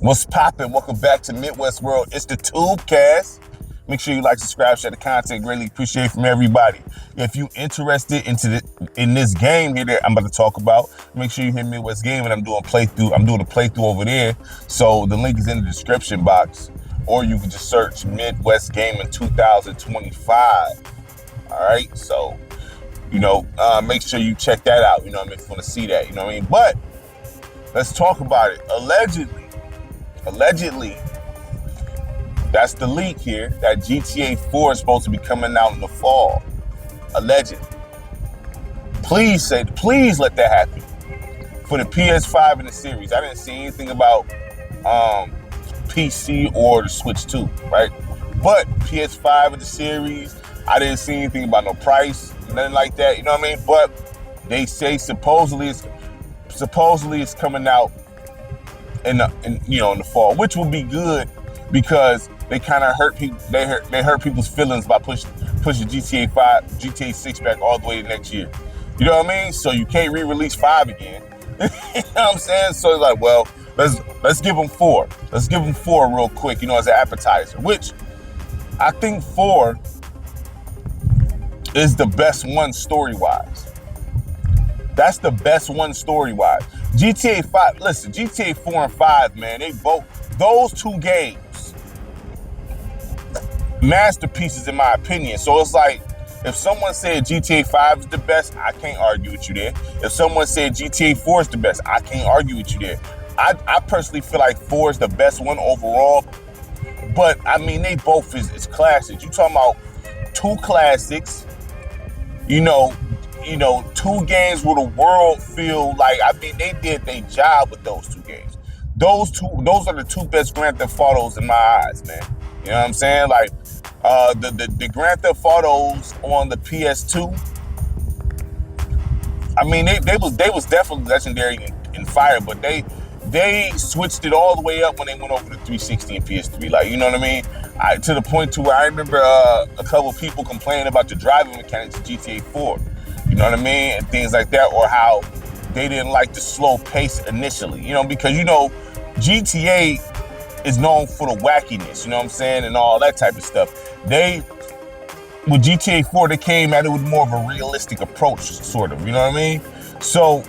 What's poppin'? Welcome back to Midwest World. It's the Tubecast. Make sure you like, subscribe, share the content. Greatly appreciate from everybody. If you interested in this game here that I'm about to talk about, make sure you hit Midwest Game, and I'm doing a playthrough over there. So the link is in the description box, or you can just search Midwest Game in 2025. All right, so make sure you check that out. You know what I mean? If you want to see that, you know what I mean. But let's talk about it. Allegedly, that's the leak here, that GTA 4 is supposed to be coming out in the fall. Allegedly. Please let that happen. For the PS5 and the series. I didn't see anything about PC or the Switch 2, right? But PS5 and the series, I didn't see anything about no price, nothing like that, you know what I mean? But they say supposedly it's coming out in the fall, which will be good because they kind of hurt people. They hurt people's feelings by pushing GTA 6 back all the way to next year. You know what I mean? So you can't re-release 5 again. You know what I'm saying? So it's like, well, let's give them 4. Let's give them 4 real quick, as an appetizer. Which I think 4 is the best one story-wise. That's the best one story-wise. GTA 5, listen, GTA 4 and 5, man, those 2 games, masterpieces in my opinion. So it's like, if someone said GTA 5 is the best, I can't argue with you there. If someone said GTA 4 is the best, I can't argue with you there. I personally feel like 4 is the best one overall, but I mean, they both is classics. You talking about 2 classics, 2 games where the world feel like, they did their job with those 2 games. Those are the 2 best Grand Theft Autos in my eyes, man. You know what I'm saying? Like, the Grand Theft Autos on the PS2, they was definitely legendary in fire, but they switched it all the way up when they went over to 360 and PS3. Like, you know what I mean? To the point to where I remember a couple of people complaining about the driving mechanics of GTA 4. You know what I mean? And things like that, or how they didn't like the slow pace initially, because GTA is known for the wackiness, you know what I'm saying, and all that type of stuff. With GTA 4, they came at it with more of a realistic approach, sort of, you know what I mean? So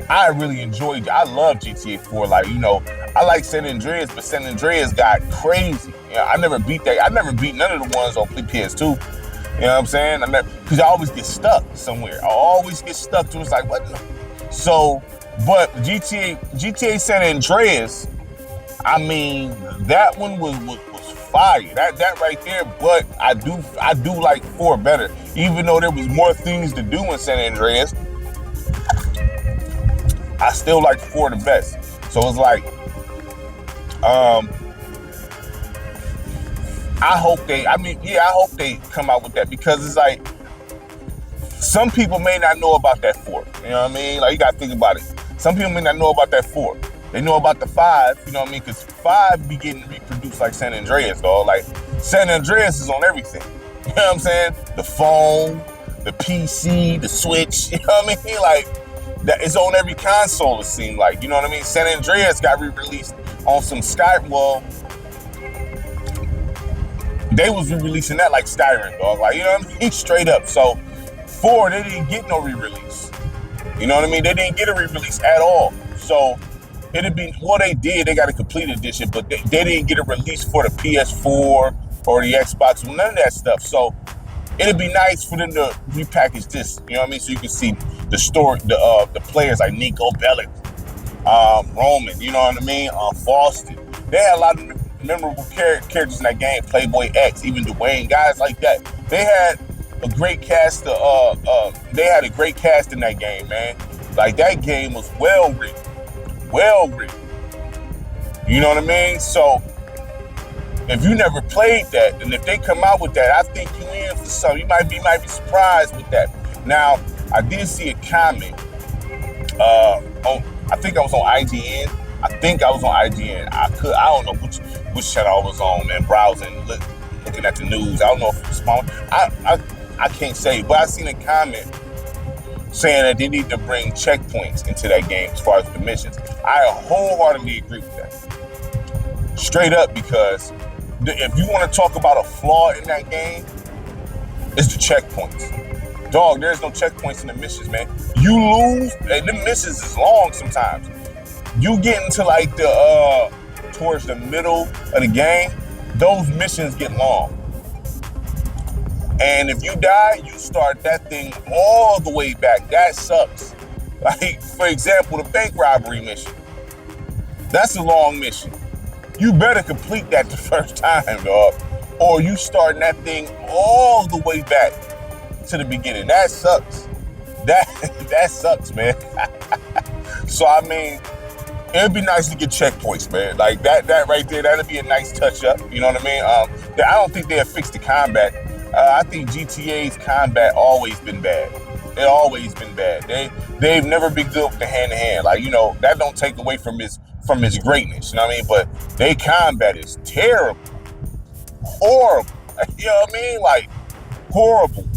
I really enjoyed it. I love GTA 4. Like, I like San Andreas, but San Andreas got crazy. I never beat that. I never beat none of the ones on PS2. You know what I'm saying? Because I always get stuck somewhere. I always get stuck to it's like, what? So, but GTA San Andreas, that one was fire. That right there. But I do like 4 better, even though there was more things to do in San Andreas. I still like 4 the best. So it's like, I hope they come out with that, because it's like, some people may not know about that 4. You know what I mean? Like, you gotta think about it. Some people may not know about that 4. They know about the 5, you know what I mean? Because 5 be getting reproduced like San Andreas, dog. Like, San Andreas is on everything. You know what I'm saying? The phone, the PC, the Switch, you know what I mean? Like, that is on every console, it seemed like. You know what I mean? San Andreas got re-released on some they was re-releasing that like Skyrim, dog. Like, you know what I mean? Straight up. So 4, they didn't get no re-release. You know what I mean? They didn't get a re-release at all. So it'd be, they did. They got a complete edition, but they didn't get a release for the PS4 or the Xbox, none of that stuff. So it'd be nice for them to repackage this. You know what I mean? So you can see the story, the players like Nico Bellic, Roman. You know what I mean? Faustin. They had a lot of memorable characters in that game. Playboy X, even Dwayne, guys like that. They had a great cast. They had a great cast in that game, man. Like, that game was well written. You know what I mean? So if you never played that, and if they come out with that, I think you in for something. You might be surprised with that. Now, I did see a comment. I think I was on IGN. I don't know which channel I was on, man, browsing, looking at the news. I don't know if it was small. I can't say, but I seen a comment saying that they need to bring checkpoints into that game as far as the missions. I wholeheartedly agree with that. Straight up, because if you want to talk about a flaw in that game, it's the checkpoints. Dog, there's no checkpoints in the missions, man. You lose, and the missions is long sometimes. You get into like the towards the middle of the game, those missions get long. And if you die, you start that thing all the way back. That sucks. Like, for example, the bank robbery mission. That's a long mission. You better complete that the first time, dog, or you starting that thing all the way back to the beginning. That sucks. That sucks, man. So I mean, it'd be nice to get checkpoints, man. Like that right there, that'd be a nice touch up. You know what I mean? I don't think they'll fix the combat. I think GTA's combat always been bad. It always been bad. They've never been good with the hand to hand. Like, you know, that don't take away from his greatness. You know what I mean? But they combat is terrible, horrible. You know what I mean? Like horrible.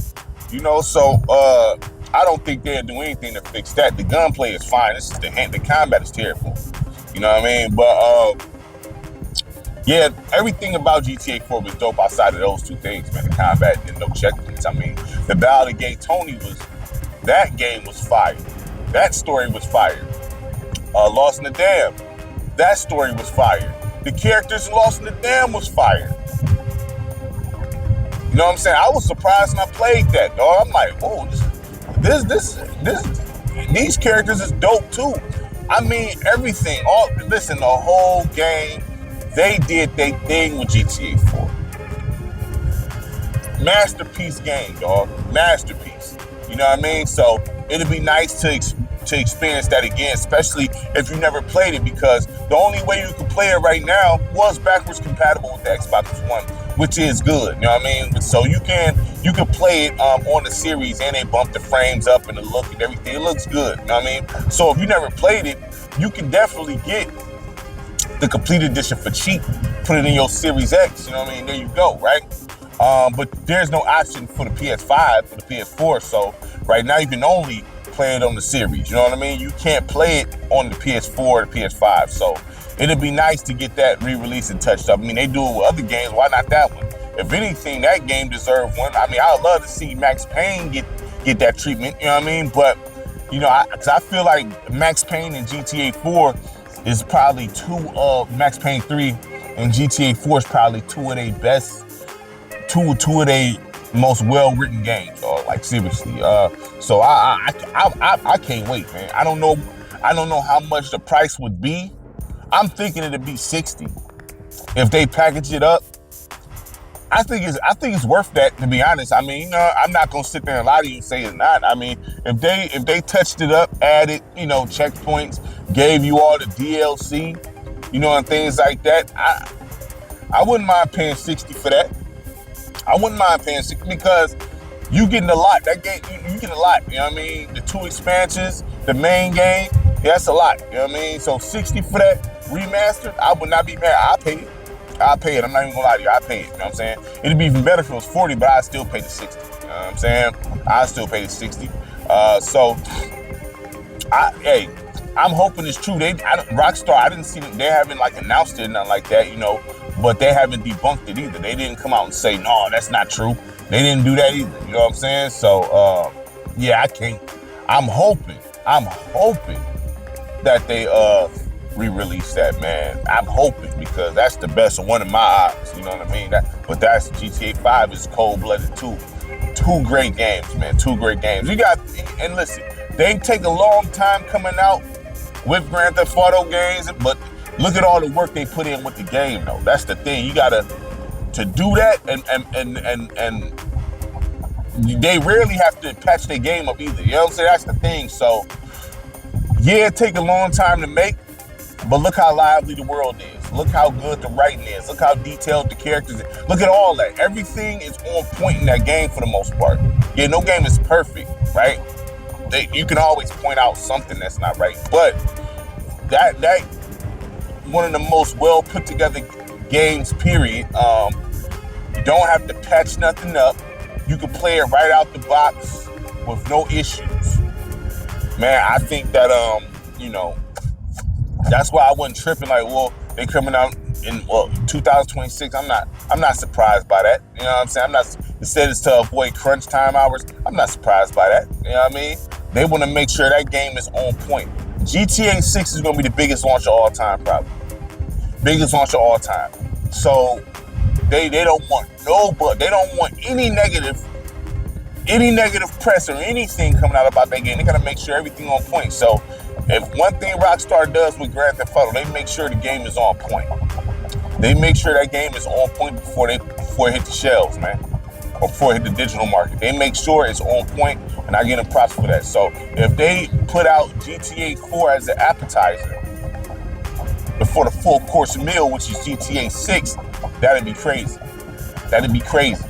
You know, so I don't think they'll do anything to fix that. The gunplay is fine. It's just the combat is terrible. You know what I mean? But yeah, everything about GTA 4 was dope outside of those two things, man. The combat and no checkpoints. I mean, the Battle of Gay Tony that game was fire. That story was fire. Lost in the Dam, that story was fire. The characters in Lost in the Dam was fire. You know what I'm saying? I was surprised when I played that, dog. I'm like, oh, these characters is dope too. I mean, everything. Listen, the whole game, they did their thing with GTA 4. Masterpiece game, dog. Masterpiece. You know what I mean? So it'd be nice to experience that again, especially if you never played it, because the only way you could play it right now was backwards compatible with the Xbox One, which is good. You know what I mean? So you can play it on the series, and they bump the frames up and the look and everything. It looks good. You know what I mean? So if you never played it, you can definitely get the complete edition for cheap. Put it in your Series X. You know what I mean? There you go, right? But there's no option for the PS5, for the PS4. So right now you can only play it on the series. You know what I mean? You can't play it on the PS4 or the PS5. So it'd be nice to get that re-released and touched up. I mean, they do it with other games. Why not that one? If anything, that game deserved one. I mean, I would love to see Max Payne get that treatment. You know what I mean? But, you know, because I feel like Max Payne and GTA 4 is probably Max Payne 3 and GTA 4 is probably two of their best, two of their most well-written games, like seriously. So I can't wait, man. I don't know how much the price would be. I'm thinking it'd be $60 if they package it up. I think it's worth that, to be honest. I mean, you know, I'm not gonna sit there and lie to you and say it's not. I mean, if they touched it up, added, you know, checkpoints, gave you all the DLC, you know, and things like that, I wouldn't mind paying $60 for that. I wouldn't mind paying $60 because you getting a lot. That game, you get a lot. You know what I mean? The 2 expansions, the main game, yeah, that's a lot. You know what I mean? So $60 for that remastered, I would not be mad. I'll pay it. I'm not even gonna lie to you. I'll pay it. You know what I'm saying? It'd be even better if it was $40, but I'd still pay the $60. You know what I'm saying? I'd still pay the $60. I'm hoping it's true. Rockstar, I didn't see them. They haven't like announced it, nothing like that, you know. But they haven't debunked it either. They didn't come out and say, no, that's not true. They didn't do that either. You know what I'm saying? So, yeah, I can't. I'm hoping that they re-release that, man. I'm hoping, because that's the best one in my eyes. You know what I mean? But that's GTA 5 is cold-blooded too. 2 great games, man. 2 great games. And listen, they take a long time coming out with Grand Theft Auto games, but look at all the work they put in with the game, though. That's the thing. You gotta do that, and they rarely have to patch their game up either. You know what I'm saying? That's the thing. So yeah, it take a long time to make, but look how lively the world is. Look how good the writing is. Look how detailed the characters are. Look at all that. Everything is on point in that game for the most part. Yeah, no game is perfect, right? You can always point out something that's not right, but that one of the most well put together games, period. You don't have to patch nothing up. You can play it right out the box with no issues. Man, I think that, you know, that's why I wasn't tripping like, well, They coming out in 2026. I'm not surprised by that. You know what I'm saying? I'm not. Instead it's to avoid crunch time hours. I'm not surprised by that. You know what I mean? They want to make sure that game is on point. GTA 6 is going to be the biggest launch of all time, probably. Biggest launch of all time. So they don't want they don't want any negative press or anything coming out about that game. They got to make sure everything on point. So if one thing Rockstar does with Grand Theft Auto, they make sure the game is on point. They make sure that game is on point before it hit the shelves, man. Or before it hit the digital market. They make sure it's on point, and I give them props for that. So if they put out GTA 4 as an appetizer before the full course meal, which is GTA 6, that'd be crazy. That'd be crazy.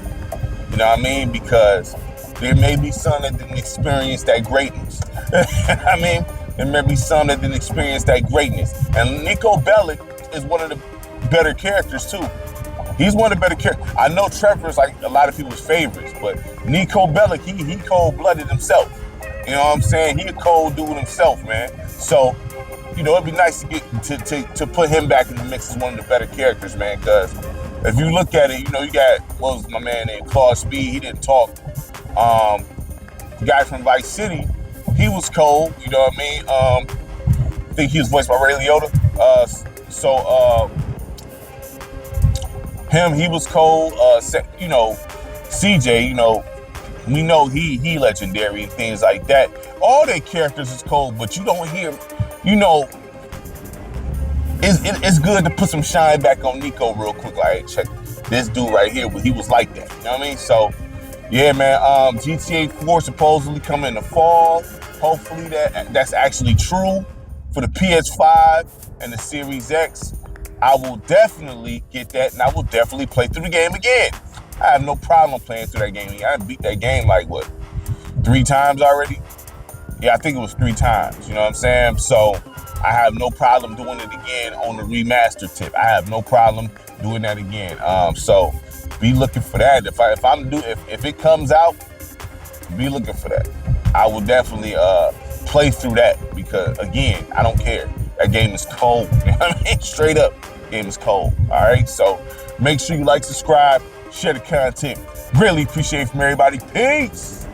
You know what I mean? Because there may be some that didn't experience that greatness. I mean, there may be some that didn't experience that greatness. And Nico Bellic is one of the better characters too. He's one of the better characters. I know Trevor's like a lot of people's favorites, but Nico Bellic, he cold-blooded himself. You know what I'm saying? He a cold dude himself, man. So, you know, it'd be nice to get to put him back in the mix as one of the better characters, man. Because if you look at it, you know, you got, what was my man named Claude Speed? He didn't talk. The guy from Vice City, he was cold. You know what I mean? I think he was voiced by Ray Liotta. He was cold. You know, CJ, you know, we know he legendary and things like that. All their characters is cold, but you don't hear, you know, it's good to put some shine back on Nico real quick. Like, hey, check this dude right here, he was like that. You know what I mean? So, yeah, man, GTA 4 supposedly coming in the fall. Hopefully that's actually true for the PS5 and the Series X. I will definitely get that, and I will definitely play through the game again. I have no problem playing through that game. I beat that game like, 3 times already? Yeah, I think it was 3 times, you know what I'm saying? So I have no problem doing it again on the remastered tip. I have no problem doing that again. So be looking for that. If it comes out, be looking for that. I will definitely play through that because, again, I don't care. That game is cold. You know what I mean? Straight up, game is cold. All right, so make sure you like, subscribe, share the content. Really appreciate it from everybody. Peace.